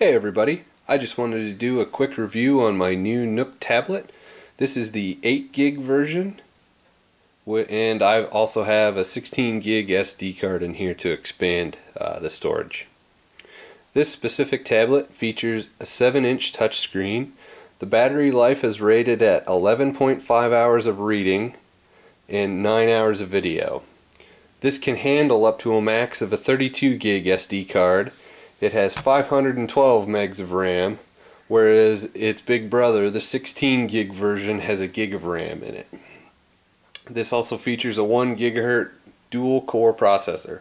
Hey everybody, I just wanted to do a quick review on my new Nook Tablet. This is the 8 gig version, and I also have a 16 gig SD card in here to expand the storage. This specific tablet features a 7-inch touchscreen. The battery life is rated at 11.5 hours of reading and 9 hours of video. This can handle up to a max of a 32 gig SD card. It has 512 megs of RAM, whereas its big brother, the 16 gig version, has a gig of RAM in it. This also features a 1 gigahertz dual core processor.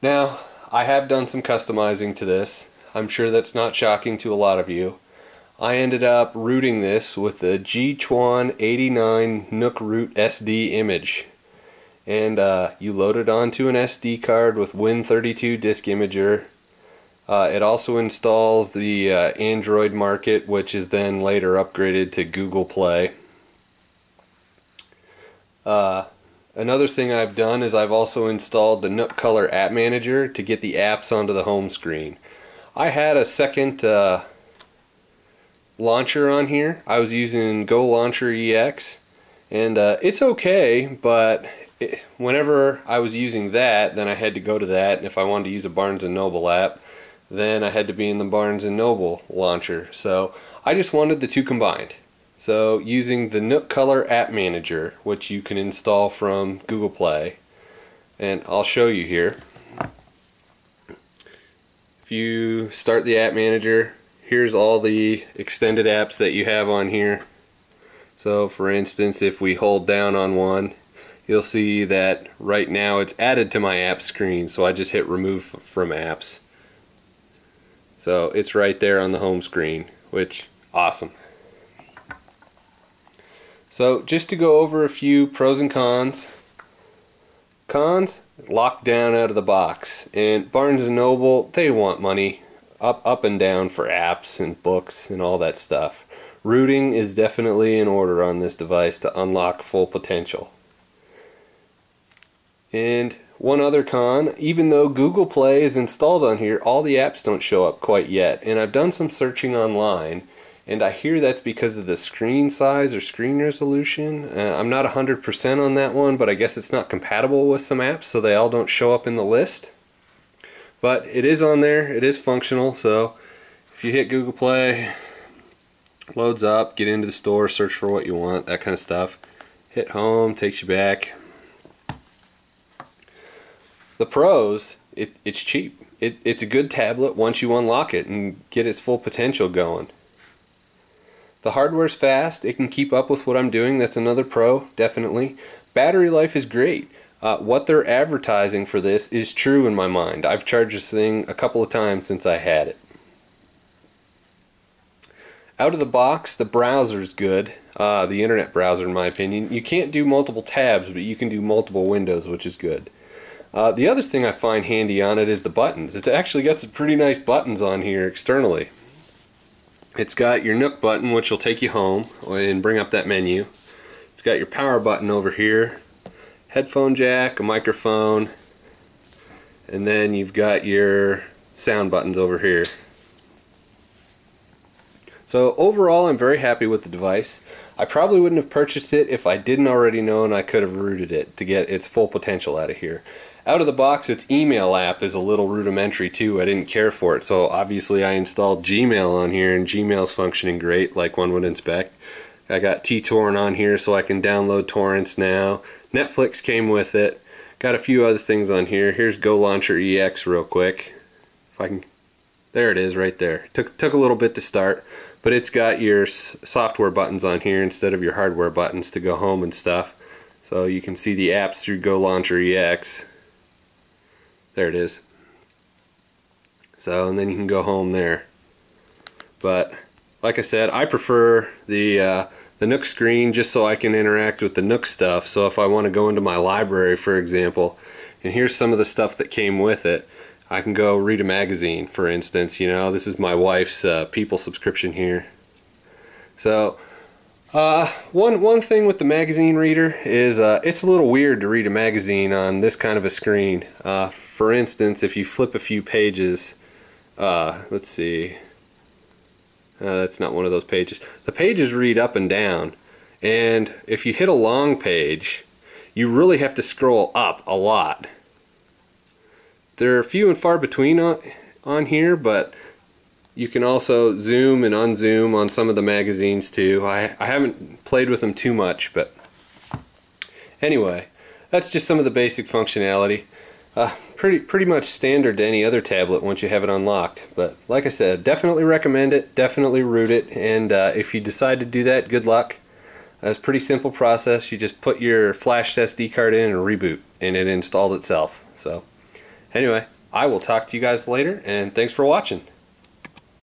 Now, I have done some customizing to this. I'm sure that's not shocking to a lot of you. I ended up rooting this with the G-Chuan 89 Nook Root SD image. And you load it onto an SD card with Win32 disk imager. It also installs the Android market, which is then later upgraded to Google Play. Another thing I've done is I've also installed the Nook Color app manager to get the apps onto the home screen. I had a second launcher on here. I was using Go Launcher EX, and it's okay, but whenever I was using that, then I had to go to that, and if I wanted to use a Barnes & Noble app, then I had to be in the Barnes & Noble launcher. So I just wanted the two combined. So using the Nook Color app manager, which you can install from Google Play, and I'll show you here. If you start the app manager, here's all the extended apps that you have on here. So for instance, if we hold down on one, you'll see that right now it's added to my app screen, so I just hit remove from apps. So it's right there on the home screen, which awesome. So just to go over a few pros and cons. Cons, locked down out of the box, and Barnes & Noble, they want money up and down for apps and books and all that stuff. Rooting is definitely in order on this device to unlock full potential. And one other con, even though Google Play is installed on here, all the apps don't show up quite yet. And I've done some searching online, and I hear that's because of the screen size or screen resolution. I'm not 100% on that one, but I guess it's not compatible with some apps, so they all don't show up in the list. But it is on there, it is functional, so if you hit Google Play, loads up, get into the store, search for what you want, that kind of stuff. Hit home, takes you back. The pros, it's cheap. It's a good tablet once you unlock it and get its full potential going. The hardware's fast. It can keep up with what I'm doing. That's another pro, definitely. Battery life is great. What they're advertising for this is true in my mind. I've charged this thing a couple of times since I had it. Out of the box, the browser's good. The internet browser, in my opinion. You can't do multiple tabs, but you can do multiple windows, which is good. The other thing I find handy on it is the buttons. It's actually got some pretty nice buttons on here externally. It's got your Nook button, which will take you home and bring up that menu. It's got your power button over here, headphone jack, a microphone, and then you've got your sound buttons over here. So overall, I'm very happy with the device. I probably wouldn't have purchased it if I didn't already know, and I could have rooted it to get its full potential out of here. Out of the box, its email app is a little rudimentary too. I didn't care for it, so obviously I installed Gmail on here, and Gmail's functioning great like one would expect. I got Torrent on here so I can download torrents now. Netflix came with it. Got a few other things on here. Here's Go Launcher EX real quick. If I can, there it is right there. Took a little bit to start, but it's got your software buttons on here instead of your hardware buttons to go home and stuff. So you can see the apps through Go Launcher EX. There it is. So, and then you can go home there. But like I said, I prefer the Nook screen just so I can interact with the Nook stuff. So if I want to go into my library, for example, and here's some of the stuff that came with it, I can go read a magazine, for instance. You know, this is my wife's People subscription here. So one thing with the magazine reader is it's a little weird to read a magazine on this kind of a screen. For instance, if you flip a few pages, let's see. That's not one of those pages. The pages read up and down, and if you hit a long page, you really have to scroll up a lot. They're few and far between on here, but you can also zoom and unzoom on some of the magazines too. I haven't played with them too much, but anyway, that's just some of the basic functionality. Pretty much standard to any other tablet once you have it unlocked. But like I said, definitely recommend it, definitely root it, and if you decide to do that, good luck. It's a pretty simple process. You just put your flash SD card in and reboot, and it installed itself. So anyway, I will talk to you guys later, and thanks for watching.